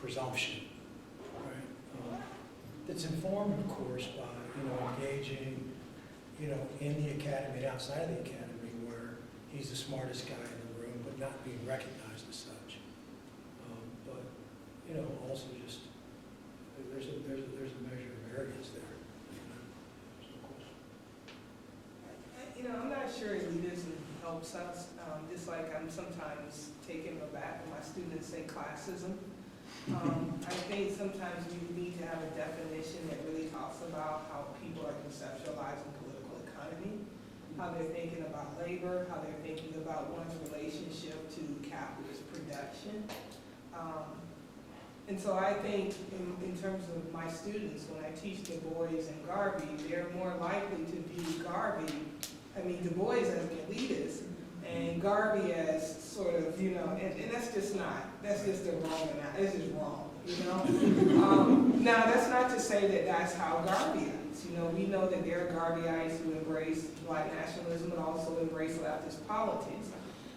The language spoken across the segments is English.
presumption, right? That's informed, of course, by, engaging, in the academy and outside of the academy where he's the smartest guy in the room, but not being recognized as such. But, also just, there's a measure of arrogance there. I'm not sure elitism helps us, just like I'm sometimes taken aback when my students say classism. I think sometimes we need to have a definition that really talks about how people are conceptualizing political economy, how they're thinking about labor, how they're thinking about one's relationship to capitalist production. And so I think in terms of my students, when I teach Du Bois and Garvey, they're more likely to view Du Bois as an elitist, and Garvey as sort of, and that's just the wrong, it's just wrong, Now, that's not to say that that's how Garveyites, we know that there are Garveyites who embrace black nationalism but also embrace leftist politics.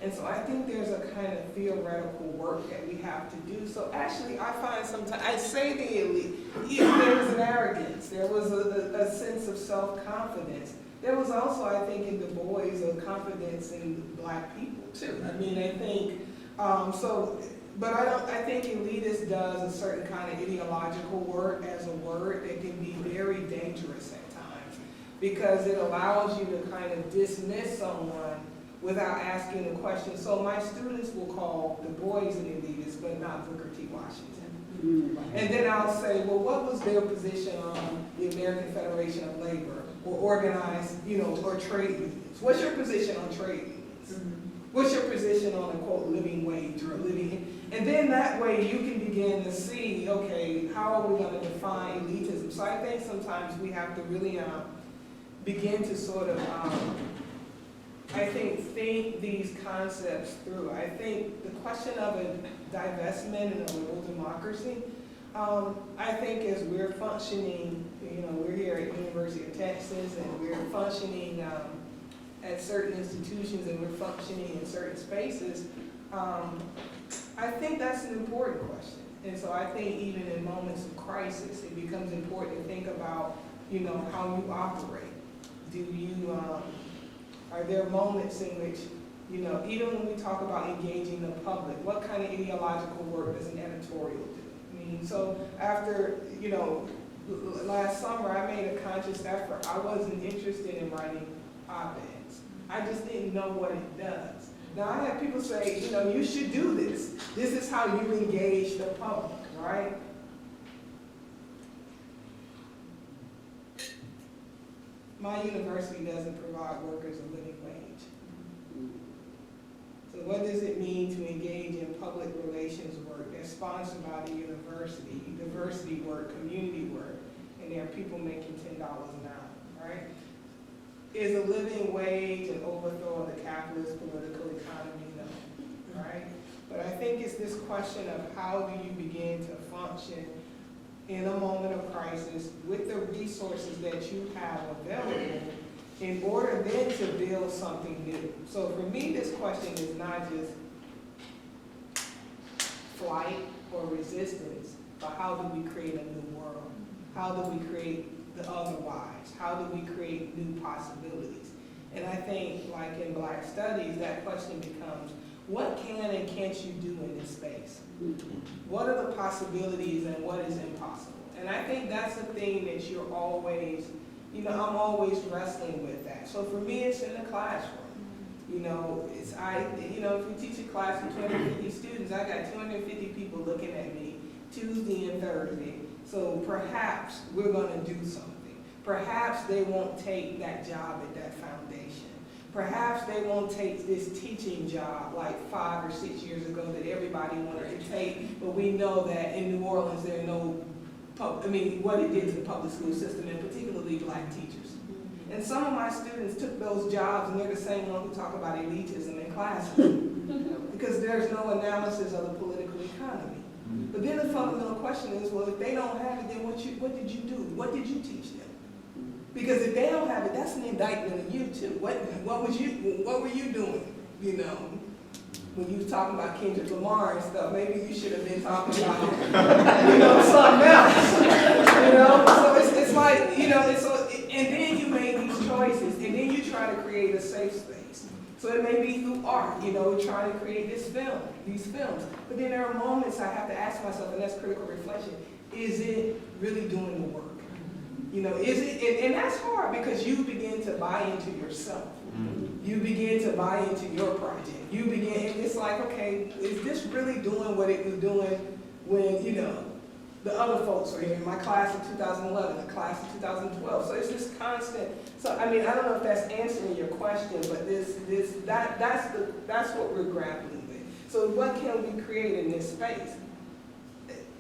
And so I think there's a kind of theoretical work that we have to do. So actually, I find sometimes, I say the elite, there was an arrogance, there was a sense of self-confidence. There was also, I think, in Du Bois, a confidence in black people, too. I think, but I think elitist does a certain kind of ideological work as a word that can be very dangerous at times, because it allows you to kind of dismiss someone without asking a question. So my students will call Du Bois an elitist, but not Booker T. Washington. And then I'll say, well, what was their position on the American Federation of Labor, or organized, or trade unions? What's your position on trade unions? What's your position on a, quote, living wage or living? And then that way you can begin to see, okay, how are we going to define elitism? So I think sometimes we have to really begin to sort of, think these concepts through. I think the question of a divestment in a liberal democracy, I think as we're functioning, we're here at University of Texas and we're functioning at certain institutions and we're functioning in certain spaces, I think that's an important question. And so I think even in moments of crisis, it becomes important to think about, how you operate. Do you, are there moments in which, even when we talk about engaging the public, what kind of ideological work does an editorial do? So after, last summer I made a conscious effort. I wasn't interested in writing op-eds. I just didn't know what it does. Now I have people say, you should do this. This is how you engage the public, right? My university doesn't provide workers a living wage. So what does it mean to engage in public relations work that's sponsored by the university, diversity work, community work, and there are people making $10 an hour, right? Is a living wage an overthrow of the capitalist political economy? No, right? But I think it's this question of how do you begin to function in a moment of crisis with the resources that you have available in order then to build something new. So for me, this question is not just flight or resistance, but how do we create a new world? How do we create the otherwise? How do we create new possibilities? And I think, like in Black Studies, that question becomes, what can and can't you do in this space? What are the possibilities and what is impossible? And I think that's the thing that you're always, I'm always wrestling with that. So for me, it's in the classroom. If we teach a class of 250 students, I got 250 people looking at me Tuesday and Thursday. So perhaps we're going to do something. Perhaps they won't take that job at that foundation. Perhaps they won't take this teaching job like 5 or 6 years ago that everybody wanted to take, but we know that in New Orleans there are no, what it did to the public school system, and particularly black teachers. And some of my students took those jobs, and they're the same ones who talk about elitism in classes, because there's no analysis of the political economy. But then the fundamental question is, well, if they don't have it, then what did you do? What did you teach them? Because if they don't have it, that's an indictment of you too. What were you doing? when you was talking about Kendrick Lamar and stuff, maybe you should have been talking about, you know, something else. You know, so it's like, you know, and then you make these choices, and then you try to create a safe space. So it may be through art, you know, trying to create these films. But then there are moments I have to ask myself, and that's critical reflection, is it really doing the work? You know, is it, and that's hard because you begin to buy into yourself. You begin to buy into your project. You begin, and it's like, okay, is this really doing what it was doing when, you know, the other folks were here, in my class of 2011, the class of 2012. So it's this constant, so I mean, I don't know if that's answering your question, but that's what we're grappling with. So what can we create in this space?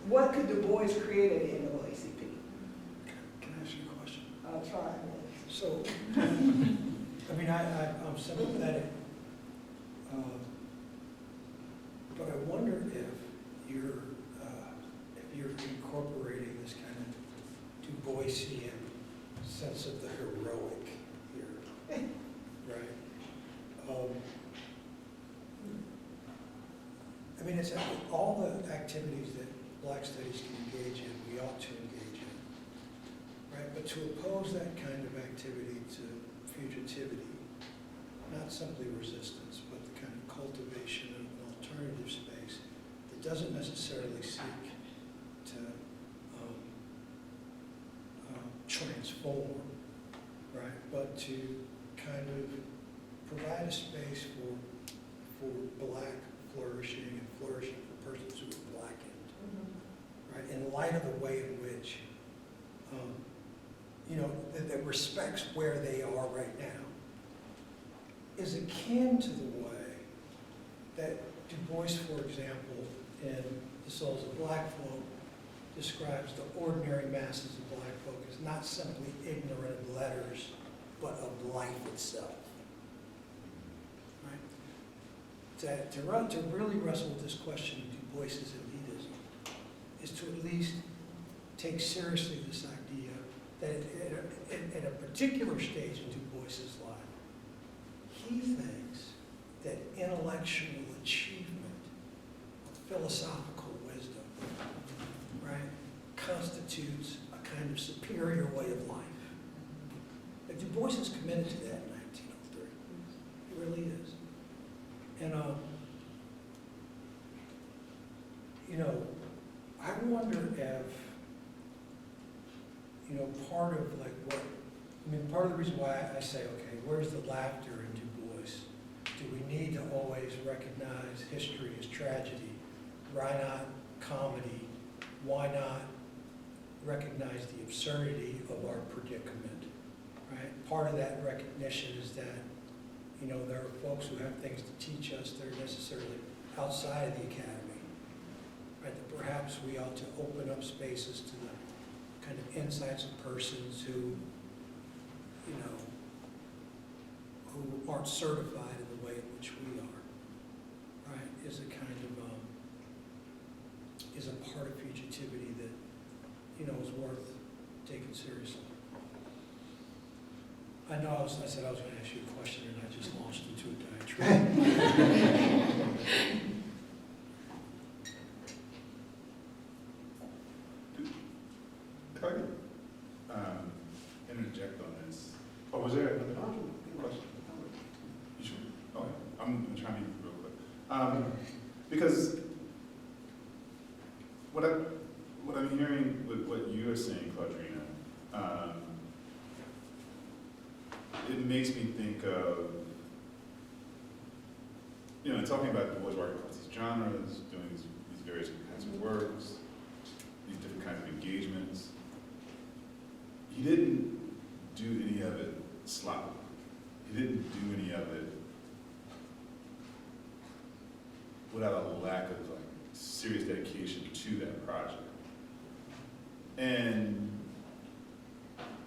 What could Du Bois create at the NAACP? Can I ask you a question? I'll try. So, I mean, I'm sympathetic, but I wonder if you're incorporating this kind of Du Boisian sense of the heroic here, right? I mean, it's all the activities that Black studies can engage in, we ought to engage in, right? But to oppose that kind of activity to fugitivity, not simply resistance, but the kind of cultivation of an alternative space that doesn't necessarily seek to transform, right? But to kind of provide a space for Black flourishing and flourishing for persons who are Blackened, right? In light of the way in which, you know, that respects where they are right now, is akin to the way that Du Bois, for example, in The Souls of Black Folk, describes the ordinary masses of Black folk as not simply ignorant of letters, but of life itself. Right? To really wrestle with this question of Du Bois's elitism is to at least take seriously this idea that at a particular stage in Du Bois's life, he thinks that intellectual achievement, philosophical wisdom, right, constitutes a kind of superior way of life. But Du Bois is committed to that in 1903. He really is. And, you know, I wonder if, you know, part of like what, I mean, part of the reason why I say, okay, where's the laughter in Du Bois? Do we need to always recognize history as tragedy? Why not comedy? Why not recognize the absurdity of our predicament, right? Part of that recognition is that, you know, there are folks who have things to teach us that are necessarily outside of the academy, right? That perhaps we ought to open up spaces to the kind of insights of persons who, you know, who aren't certified in the way in which we are, right? Is a kind of, is a part of fugitivity that, you know, is worth taking seriously. I know I said I was going to ask you a question and I just launched into a diatribe. If I could interject on this. Oh, was there another question? You sure? Okay, I'm going to try to be real quick. Because what I'm hearing with what you are saying, Claudrina, it makes me think of, you know, talking about Du Bois working across these genres, doing these various kinds of works, these different kinds of engagements. He didn't do any of it sloppily. He didn't do any of it without a lack of like serious dedication to that project. And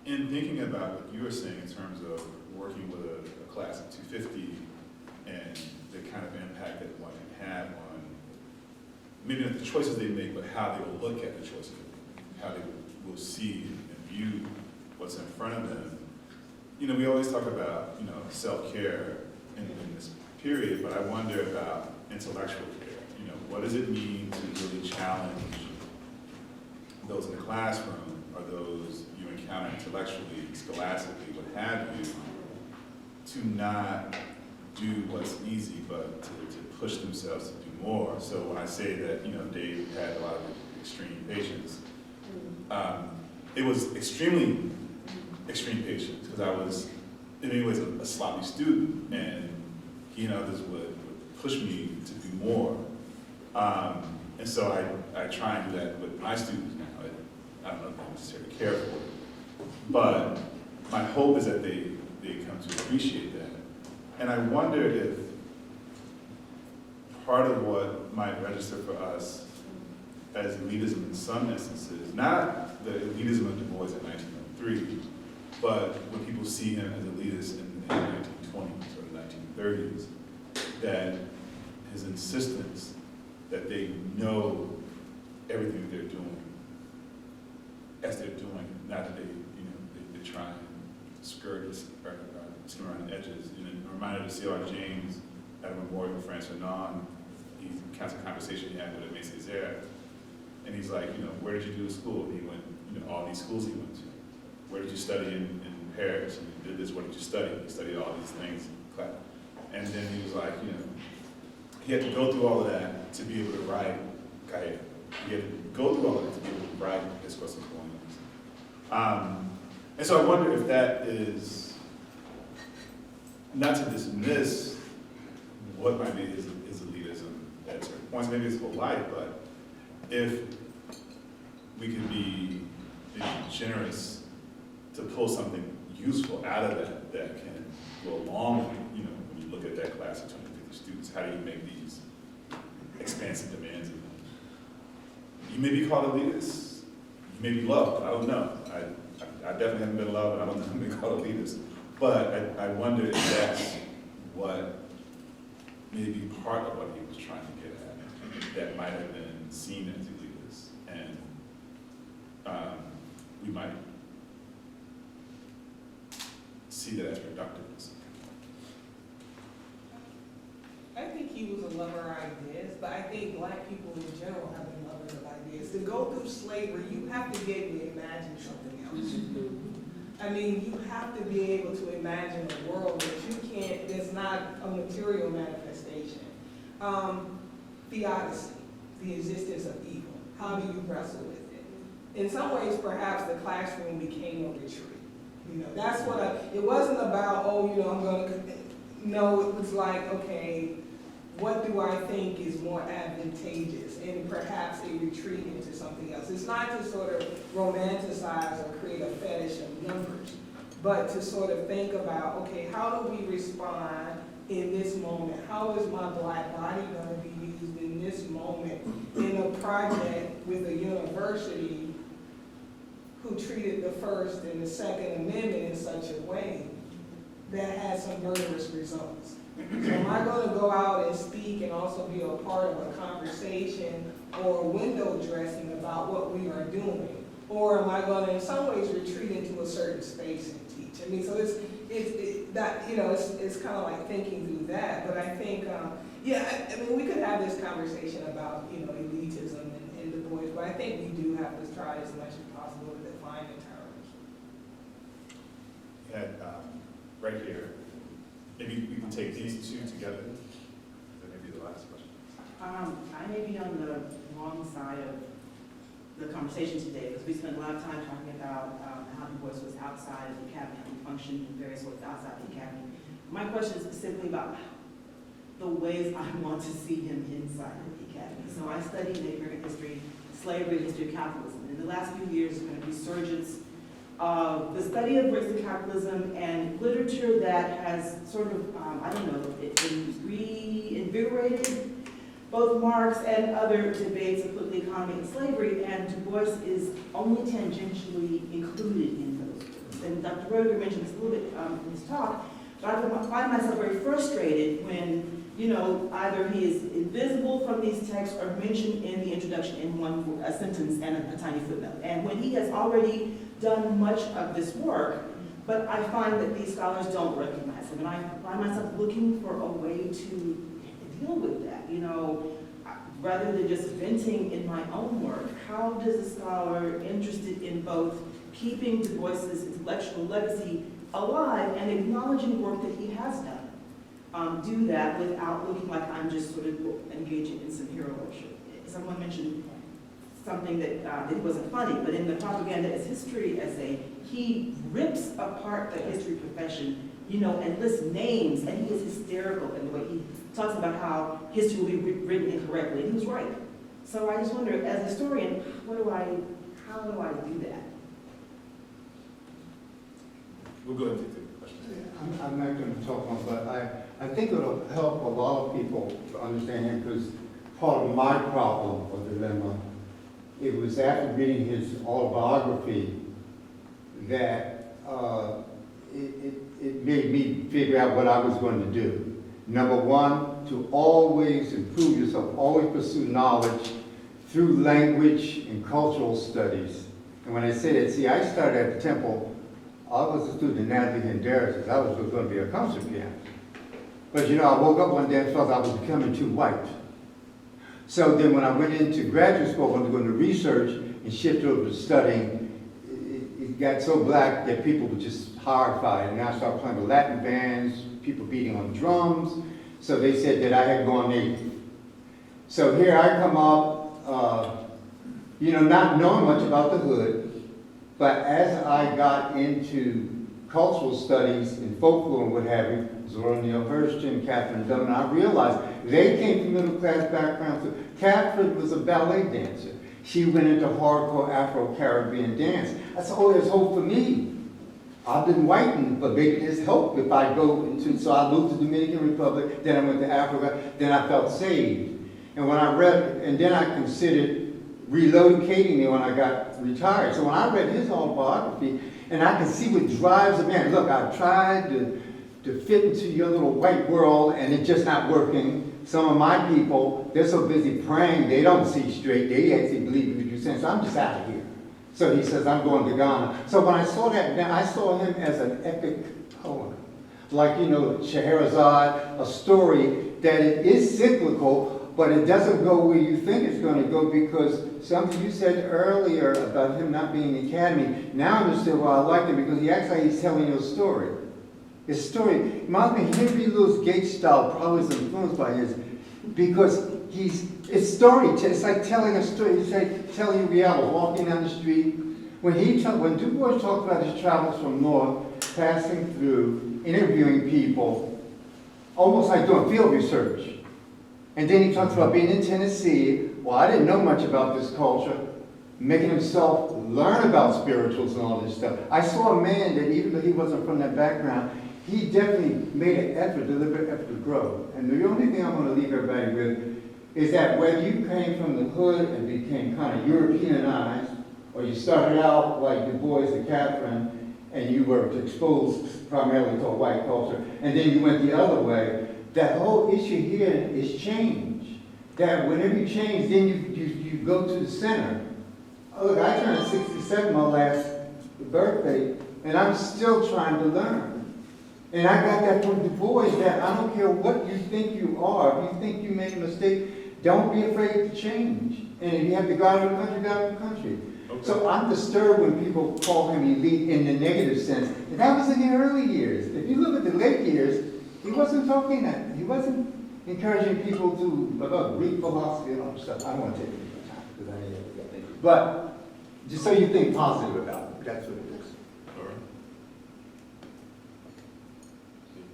in thinking about what you were saying in terms of working with a class of 250 and the kind of impact that one can have on maybe not the choices they make, but how they will look at the choices, how they will see and view what's in front of them. You know, we always talk about, you know, self-care in this period, but I wonder about intellectual care. You know, what does it mean to really challenge those in the classroom or those you encounter intellectually, scholastically, what have you, to not do what's easy, but to push themselves to do more. So when I say that, you know, Dave had a lot of extreme patience, it was extremely extreme patience, because I was, in many ways, a sloppy student, and he and others would push me to do more. And so I try and do that with my students now. I don't know if I necessarily care for it, but my hope is that they come to appreciate that. And I wonder if part of what might register for us as elitism in some instances, not the elitism of Du Bois in 1903, but when people see him as elitist in the 1920s or the 1930s, that his insistence that they know everything that they're doing as they're doing it, not that they, you know, they try and skirt or skim around the edges. And it reminded of C.R. James at a memorial for Franz Fanon. He counts a conversation he had with Aimé Césaire, and he's like, you know, where did you do school? And he went, you know, all these schools he went to. Where did you study in Paris? And he did this, what did you study? He studied all these things. And then he was like, you know, he had to go through all of that to be able to write Gaia. He had to go through all of that to be able to write Discourse of Colonialism. And so I wonder if that is, not to dismiss what might be is elitism at certain points, maybe it's whole life, but if we could be generous to pull something useful out of that that can go along with, you know, when you look at that class of 250 students, how do you make these expansive demands of them? You may be called elitist, you may be loved, I don't know. I definitely haven't been loved, and I don't know if I've been called elitist. But I wonder if that's what maybe part of what he was trying to get at, that might have been seen as elitist. And we might see that as productive. I think he was a lover of ideas, but I think black people in general have been lovers of ideas. To go through slavery, you have to be able to imagine something else. I mean, you have to be able to imagine a world that you can't, that's not a material manifestation. Theodicy, the existence of evil. How do you wrestle with it? In some ways, perhaps the classroom became a retreat. You know, that's what it wasn't about, oh, you know, I'm going to, no, it was like, okay, what do I think is more advantageous? And perhaps a retreat into something else. It's not to sort of romanticize or create a fetish of numbers, but to sort of think about, okay, how do we respond in this moment? How is my black body going to be used in this moment in a project with a university who treated the First and the Second Amendment in such a way that had some murderous results? So am I going to go out and speak and also be a part of a conversation or window dressing about what we are doing? Or am I going to, in some ways, retreat into a certain space and teach? I mean, so it's kind of like thinking through that. But I think, I mean, we could have this conversation about, you know, elitism and Du Bois, but I think we do have to try as much as possible to define the terms. Yeah, right here. Maybe we can take these two together. That may be the last question. I may be on the wrong side of the conversation today, because we spent a lot of time talking about how Du Bois was outside of the academy, how he functioned in various ways outside the academy. My question is specifically about the ways I want to see him inside of the academy. So I studied Native American history, slavery, history of capitalism. In the last few years, there's been a resurgence of the study of race and capitalism and literature that has sort of, reinvigorated both Marx and other debates of political economy and slavery, and Du Bois is only tangentially included in those books. And Dr. Roger mentioned this a little bit in his talk, but I find myself very frustrated when, you know, either he is invisible from these texts or mentioned in the introduction in a sentence and a tiny footnote. And when he has already done much of this work, but I find that these scholars don't recognize him. And I find myself looking for a way to deal with that? You know, rather than just venting in my own work, how does a scholar interested in both keeping Du Bois's intellectual legacy alive and acknowledging work that he has done, do that without looking like I'm just sort of engaging in some hero worship? Someone mentioned something that it wasn't funny, but in the Propaganda as History essay, he rips apart the history profession, you know, and lists names, and he is hysterical in the way he talks about how history will be written incorrectly, and he was right. So I just wonder, as a historian, how do I do that? We'll go ahead and take the question. I'm not going to talk on, but I think it'll help a lot of people to understand him, because part of my problem or dilemma, it was after reading his autobiography that it made me figure out what I was going to do. Number one, to always improve yourself, always pursue knowledge through language and cultural studies. And when I say that, see, I started at the Temple. I was a student in Natalie Henderis. I was going to be a concert pianist. But you know, I woke up one day and felt I was becoming too white. So then when I went into graduate school, I wanted to go into research and shift over to studying. It got so black that people were just horrified. And I started playing with Latin bands, people beating on drums. So they said that I had gone native. So here I come up, you know, not knowing much about the hood, but as I got into cultural studies and folklore and what have you, Zora Neale Hurston, Catherine Dunn, I realized they came from middle class backgrounds too. Catherine was a ballet dancer. She went into hardcore Afro-Caribbean dance. I said, oh, there's hope for me. I've been whitened, but maybe there's hope if I go into, so I moved to Dominican Republic, then I went to Africa, then I felt saved. And when I read, and then I considered relocating me when I got retired. So when I read his autobiography, and I can see what drives a man. Look, I've tried to fit into your little white world, and it's just not working. Some of my people, they're so busy praying, they don't see straight. They actually believe what you're saying, so I'm just out of here. So he says, I'm going to Ghana. So when I saw that, then I saw him as an epic poem. Like, you know, Scheherazade, a story that it is cyclical, but it doesn't go where you think it's going to go, because something you said earlier about him not being in the academy, now I understand why I liked him, because he acts like he's telling you a story. His story reminds me of Henry Louis Gates' style, probably was influenced by his, because it's story. It's like telling a story. It's like telling you reality, walking down the street. When Du Bois talked about his travels from North, passing through, interviewing people, almost like doing field research. And then he talks about being in Tennessee. Well, I didn't know much about this culture, making himself learn about spirituals and all this stuff. I saw a man that even though he wasn't from that background, he definitely made an effort, deliberate effort to grow. And the only thing I want to leave everybody with is that whether you came from the hood and became kind of Europeanized, or you started out like Du Bois and Catherine, and you were exposed primarily to a white culture, and then you went the other way, that whole issue here is change. That whenever you change, then you go to the center. Look, I turned 67 my last birthday, and I'm still trying to learn. And I got that from Du Bois, that I don't care what you think you are. If you think you made a mistake, don't be afraid to change. And if you have to go out of the country, go out of the country. Okay. So I'm disturbed when people call him elite in the negative sense. And that was in the early years. If you look at the late years, he wasn't talking that. He wasn't encouraging people to about Greek philosophy and all that stuff. I don't want to take any more time because I need to think. But just so you think positive about it, that's what it is. All right.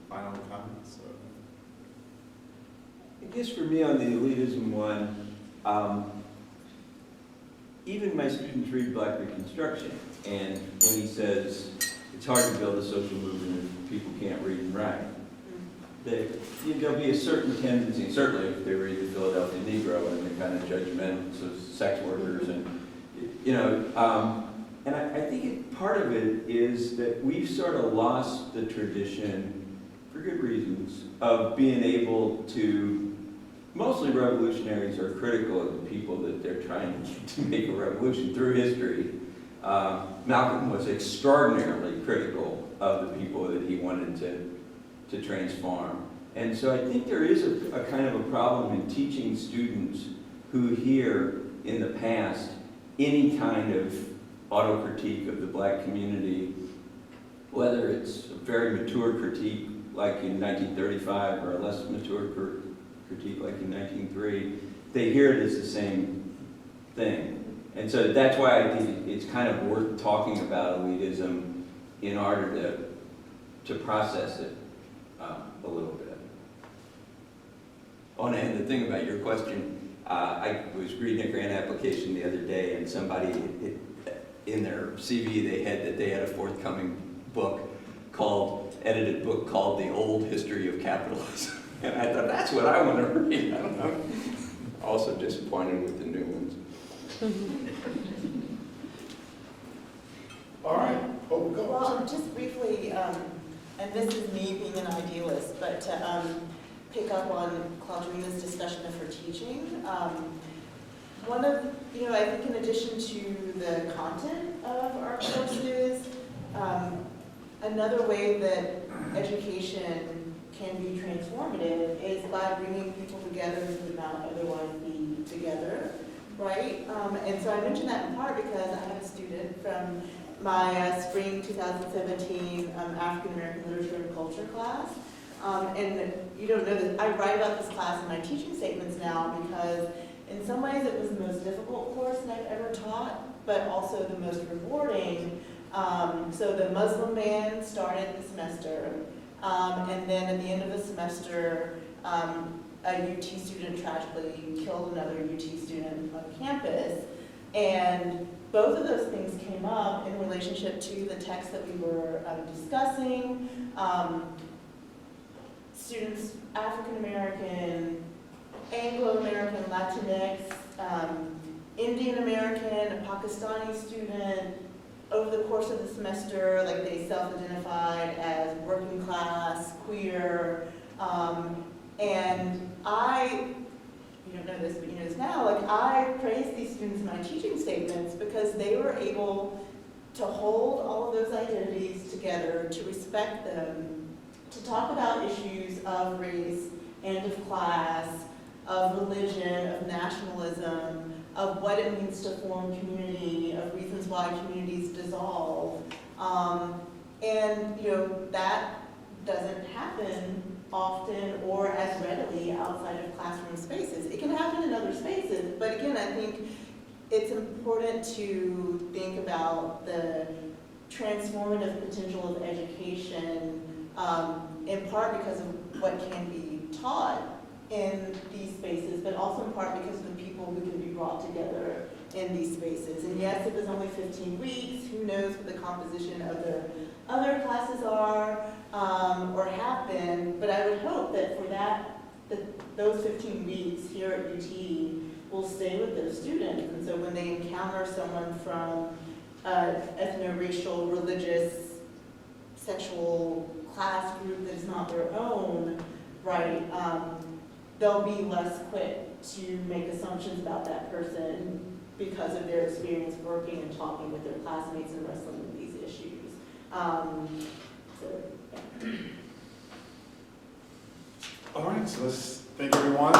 Final comments? I guess for me on the elitism one, even my students read Black Reconstruction, and when he says it's hard to build a social movement if people can't read and write, there'll be a certain tendency, certainly if they read the Philadelphia Negro and the kind of judgments of sex workers, and and I think part of it is that we've sort of lost the tradition, for good reasons, of being able to. Mostly revolutionaries are critical of the people that they're trying to make a revolution through history. Malcolm was extraordinarily critical of the people that he wanted to transform. And so I think there is a kind of a problem in teaching students who hear in the past any kind of autocritique of the black community, whether it's a very mature critique like in 1935 or a less mature critique like in 1903, they hear it as the same thing. And so that's why I think it's kind of worth talking about elitism in order to process it a little bit. Oh, and the thing about your question, I was reading a grant application the other day, and somebody, in their CV, they had a forthcoming book edited book called The Old History of Capitalism. And I thought, that's what I want to read. I don't know. Also disappointed with the new ones. All right, oh, go. Well, just briefly, and this is me being an idealist, but to pick up on Claudrina's discussion of her teaching, one of, I think in addition to the content of our courses, another way that education can be transformative is by bringing people together who would not otherwise be together, right? And so I mention that in part because I have a student from my spring 2017 African American Literature and Culture class. And you don't know that I write about this class in my teaching statements now because in some ways it was the most difficult course that I've ever taught, but also the most rewarding. So the Muslim ban started the semester, and then at the end of the semester, a UT student tragically killed another UT student on campus. And both of those things came up in relationship to the text that we were discussing. Students, African American, Anglo American, Latinx, Indian American, a Pakistani student, over the course of the semester, like they self-identified as working class, queer, and you don't know this, but you know this now, like I praise these students in my teaching statements because they were able to hold all of those identities together, to respect them, to talk about issues of race and of class, of religion, of nationalism, of what it means to form community, of reasons why communities dissolve. And that doesn't happen often or as readily outside of classroom spaces. It can happen in other spaces, but again, I think it's important to think about the transformative potential of education, in part because of what can be taught in these spaces, but also in part because of the people who can be brought together in these spaces. And yes, it was only 15 weeks. Who knows what the composition of their other classes are or have been, but I would hope that for that those 15 weeks here at UT will stay with those students. And so when they encounter someone from ethno-racial, religious, sexual class group that is not their own, right, they'll be less quick to make assumptions about that person because of their experience working and talking with their classmates and wrestling with these issues. All right, so let's thank everyone.